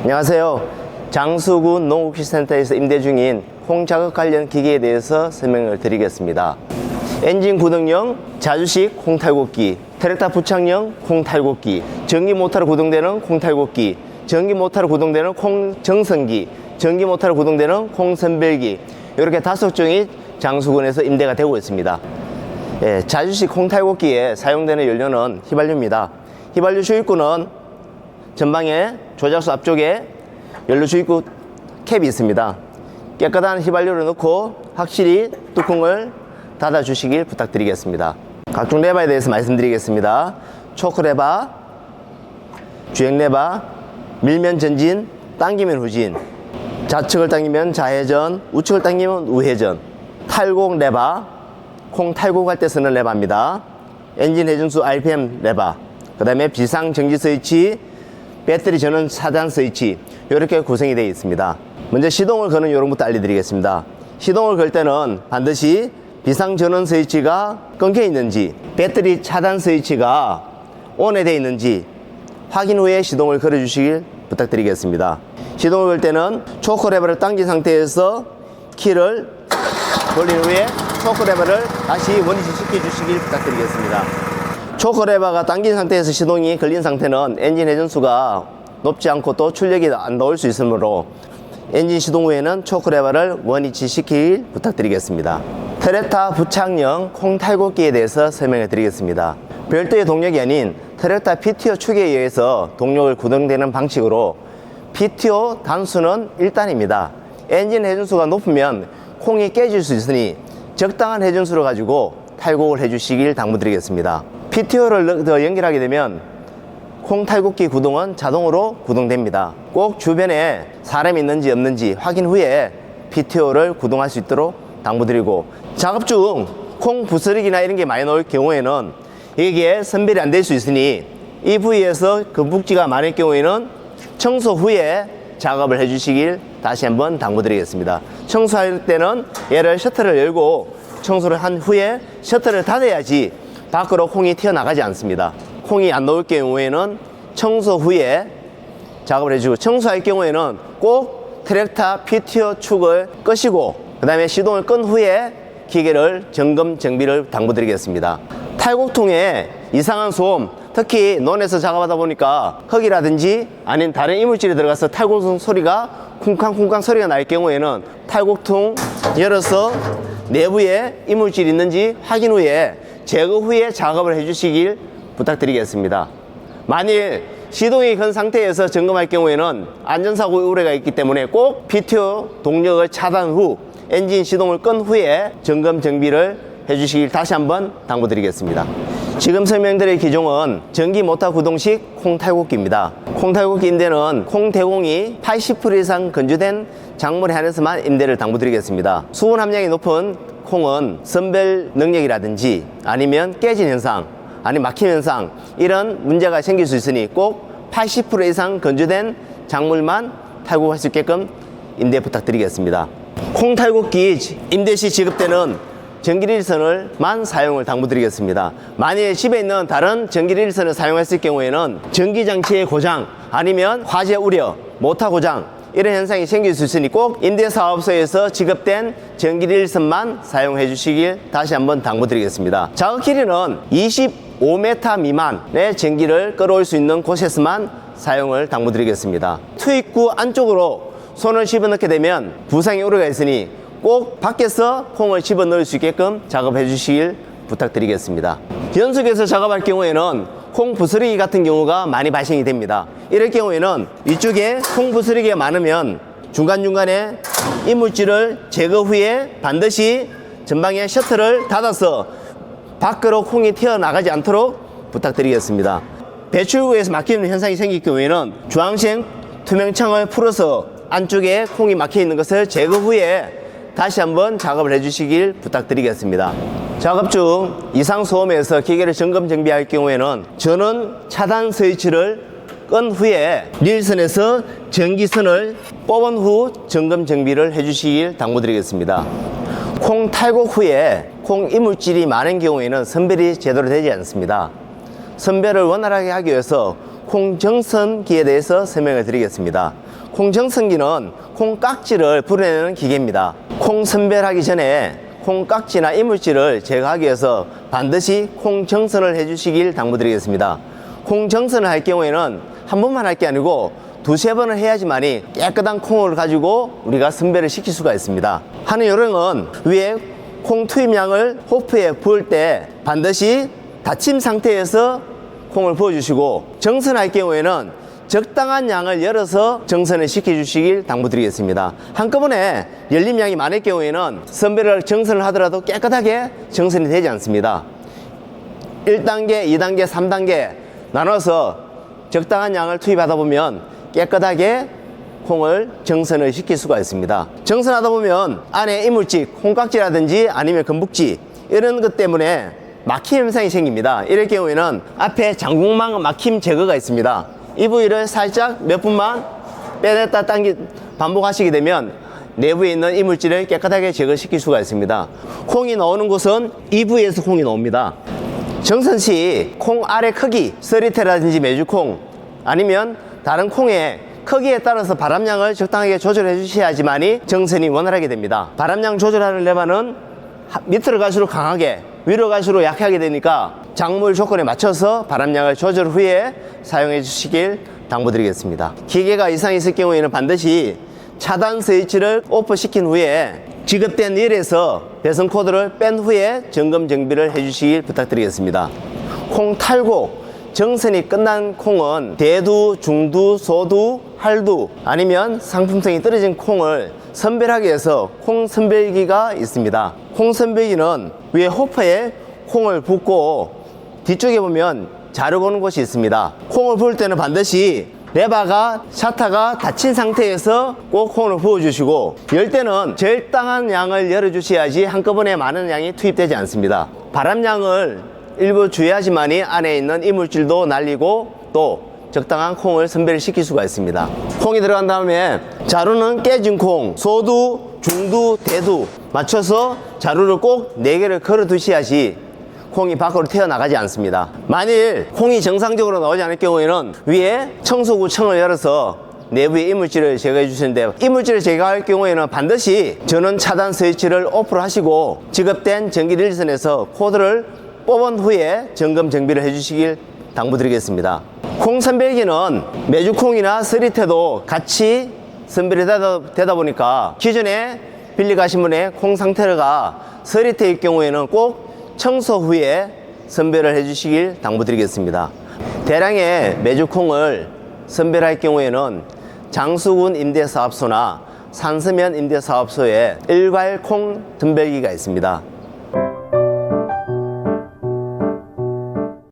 안녕하세요. 장수군 농업기술센터에서 임대 중인 콩 작업 관련 기기에 대해서 설명을 드리겠습니다. 엔진 구동용 자주식 콩 탈곡기, 트랙터 부착용 콩 탈곡기, 전기 모터로 구동되는 콩 탈곡기, 전기 모터로 구동되는 콩 정선기, 전기 모터로 구동되는 콩 선별기, 이렇게 5종이 장수군에서 임대가 되고 있습니다. 자주식 콩 탈곡기에 사용되는 연료는 휘발유입니다. 휘발유 주입구는 전방에 조작소 앞쪽에 연료 주입구 캡이 있습니다. 깨끗한 휘발유를 넣고 확실히 뚜껑을 닫아 주시길 부탁드리겠습니다. 각종 레버에 대해서 말씀드리겠습니다. 초크 레버, 주행 레버, 밀면 전진, 당기면 후진, 좌측을 당기면 좌회전, 우측을 당기면 우회전, 탈곡 레버, 콩 탈곡할 때 쓰는 레버입니다. 엔진 회전수 RPM 레버, 그 다음에 비상 정지 스위치, 배터리 전원 차단 스위치, 이렇게 구성이 되어 있습니다. 먼저 시동을 거는 요령부터 알려드리겠습니다. 시동을 걸 때는 반드시 비상 전원 스위치가 끊겨 있는지, 배터리 차단 스위치가 ON에 되어 있는지 확인 후에 시동을 걸어 주시길 부탁드리겠습니다. 시동을 걸 때는 초크 레버를 당긴 상태에서 키를 돌린 후에 초크 레버를 다시 원위치 시켜 주시길 부탁드리겠습니다. 초크 레버가 당긴 상태에서 시동이 걸린 상태는 엔진 회전수가 높지 않고 또 출력이 안 나올 수 있으므로 엔진 시동 후에는 초크 레버를 원위치 시키길 부탁드리겠습니다. 트랙터 부착용 콩 탈곡기에 대해서 설명해 드리겠습니다. 별도의 동력이 아닌 트랙터 PTO 축에 의해서 동력을 구동되는 방식으로 PTO 단수는 1단입니다. 엔진 회전수가 높으면 콩이 깨질 수 있으니 적당한 회전수를 가지고 탈곡을 해주시길 당부드리겠습니다. PTO를 더 연결하게 되면 콩 탈곡기 구동은 자동으로 구동됩니다. 꼭 주변에 사람이 있는지 없는지 확인 후에 PTO를 구동할 수 있도록 당부드리고, 작업 중 콩 부스러기나 이런 게 많이 나올 경우에는 이게 선별이 안 될 수 있으니 이 부위에서 금북지가 많을 경우에는 청소 후에 작업을 해주시길 다시 한번 당부드리겠습니다. 청소할 때는 얘를 셔터를 열고 청소를 한 후에 셔터를 닫아야지 밖으로 콩이 튀어나가지 않습니다. 콩이 안 나올 경우에는 청소 후에 작업을 해주고, 청소할 경우에는 꼭 트랙터 PTO 축을 끄시고 그 다음에 시동을 끈 후에 기계를 점검 정비를 당부드리겠습니다. 탈곡통에 이상한 소음, 특히 논에서 작업하다 보니까 흙이라든지 아닌 다른 이물질이 들어가서 탈곡통 소리가 쿵쾅쿵쾅 소리가 날 경우에는 탈곡통 열어서 내부에 이물질이 있는지 확인 후에 제거 후에 작업을 해주시길 부탁드리겠습니다. 만일 시동이 건 상태에서 점검할 경우에는 안전사고 우려가 있기 때문에 꼭 PTO 동력을 차단 후 엔진 시동을 끈 후에 점검 정비를 해주시길 다시 한번 당부드리겠습니다. 지금 설명드릴 기종은 전기 모터 구동식 콩 탈곡기입니다. 콩 탈곡기 임대는 콩 대공이 80% 이상 건조된 작물에 한해서만 임대를 당부드리겠습니다. 수분 함량이 높은 콩은 선별 능력이라든지 아니면 깨진 현상, 아니 막힘 현상, 이런 문제가 생길 수 있으니 꼭 80% 이상 건조된 작물만 탈곡할 수 있게끔 임대 부탁드리겠습니다. 콩 탈곡기 임대 시 지급되는 전기릴선을만 사용을 당부드리겠습니다. 만일 집에 있는 다른 전기릴선을 사용했을 경우에는 전기장치의 고장, 아니면 화재 우려, 모터 고장, 이런 현상이 생길 수 있으니 꼭 임대사업소에서 지급된 전기릴선만 사용해 주시길 다시 한번 당부드리겠습니다. 작업 길이는 25m 미만의 전기를 끌어올 수 있는 곳에서만 사용을 당부드리겠습니다. 투입구 안쪽으로 손을 집어넣게 되면 부상의 우려가 있으니 꼭 밖에서 콩을 집어넣을 수 있게끔 작업해 주시길 부탁드리겠습니다. 연속해서 작업할 경우에는 콩 부스러기 같은 경우가 많이 발생이 됩니다. 이럴 경우에는 이쪽에 콩 부스러기가 많으면 중간중간에 이물질을 제거 후에 반드시 전방에 셔터를 닫아서 밖으로 콩이 튀어나가지 않도록 부탁드리겠습니다. 배출구에서 막히는 현상이 생길 경우에는 주황색 투명창을 풀어서 안쪽에 콩이 막혀 있는 것을 제거 후에 다시 한번 작업을 해주시길 부탁드리겠습니다. 작업 중 이상 소음에서 기계를 점검 정비할 경우에는 전원 차단 스위치를 끈 후에 릴선에서 전기선을 뽑은 후 점검 정비를 해주시길 당부드리겠습니다. 콩 탈곡 후에 콩 이물질이 많은 경우에는 선별이 제대로 되지 않습니다. 선별을 원활하게 하기 위해서 콩 정선기에 대해서 설명을 드리겠습니다. 콩 정선기는 콩 깍지를 불어내는 기계입니다. 콩 선별하기 전에 콩 깍지나 이물질을 제거하기 위해서 반드시 콩 정선을 해주시길 당부드리겠습니다. 콩 정선을 할 경우에는 한 번만 할 게 아니고 두세 번을 해야지만이 깨끗한 콩을 가지고 우리가 선별을 시킬 수가 있습니다. 하는 요령은 위에 콩 투입량을 호프에 부을 때 반드시 닫힘 상태에서 콩을 부어주시고, 정선할 경우에는 적당한 양을 열어서 정선을 시켜주시길 당부드리겠습니다. 한꺼번에 열림 양이 많을 경우에는 선별을 정선을 하더라도 깨끗하게 정선이 되지 않습니다. 1단계, 2단계, 3단계 나눠서 적당한 양을 투입하다 보면 깨끗하게 콩을 정선을 시킬 수가 있습니다. 정선하다 보면 안에 이물질, 콩깍지라든지 아니면 건북지 이런 것 때문에 막힘 현상이 생깁니다. 이럴 경우에는 앞에 장국망 막힘 제거가 있습니다. 이 부위를 살짝 몇 분만 빼냈다 반복하시게 되면 내부에 있는 이물질을 깨끗하게 제거시킬 수가 있습니다. 콩이 나오는 곳은 이 부위에서 콩이 나옵니다. 정선 시 콩 알의 크기, 서리태라든지 메주콩 아니면 다른 콩의 크기에 따라서 바람량을 적당하게 조절해 주셔야지만이 정선이 원활하게 됩니다. 바람량 조절하는 레바는 밑으로 갈수록 강하게, 위로 갈수록 약하게 되니까 작물 조건에 맞춰서 바람량을 조절 후에 사용해 주시길 당부드리겠습니다. 기계가 이상이 있을 경우에는 반드시 차단 스위치를 오프 시킨 후에 지급된 릴에서 배선 코드를 뺀 후에 점검 정비를 해 주시길 부탁드리겠습니다. 콩 탈곡, 정선이 끝난 콩은 대두, 중두, 소두, 할두 아니면 상품성이 떨어진 콩을 선별하기 위해서 콩 선별기가 있습니다. 콩 선별기는 위에 호퍼에 콩을 붓고 뒤쪽에 보면 자르고는 곳이 있습니다. 콩을 부을 때는 반드시 레바가, 샤타가 닫힌 상태에서 꼭 콩을 부어주시고, 열 때는 적당한 양을 열어주셔야지 한꺼번에 많은 양이 투입되지 않습니다. 바람량을 일부 주의하지만이 안에 있는 이물질도 날리고 또 적당한 콩을 선별시킬 수가 있습니다. 콩이 들어간 다음에 자루는 깨진 콩, 소두, 중두, 대두 맞춰서 자루를 꼭 4개를 걸어 두셔야지 콩이 밖으로 튀어나가지 않습니다. 만일 콩이 정상적으로 나오지 않을 경우에는 위에 청소구 청을 열어서 내부의 이물질을 제거해 주시는데, 이물질을 제거할 경우에는 반드시 전원 차단 스위치를 오프를 하시고 지급된 전기 릴선에서 코드를 뽑은 후에 점검 정비를 해 주시길 당부드리겠습니다. 콩 선별기는 메주콩이나 서리태도 같이 선별이 되다 보니까 기존에 빌리 가신 분의 콩 상태가 서리태일 경우에는 꼭 청소 후에 선별을 해 주시길 당부드리겠습니다. 대량의 메주콩을 선별할 경우에는 장수군 임대사업소나 산서면 임대사업소에 일괄 콩 선별기가 있습니다.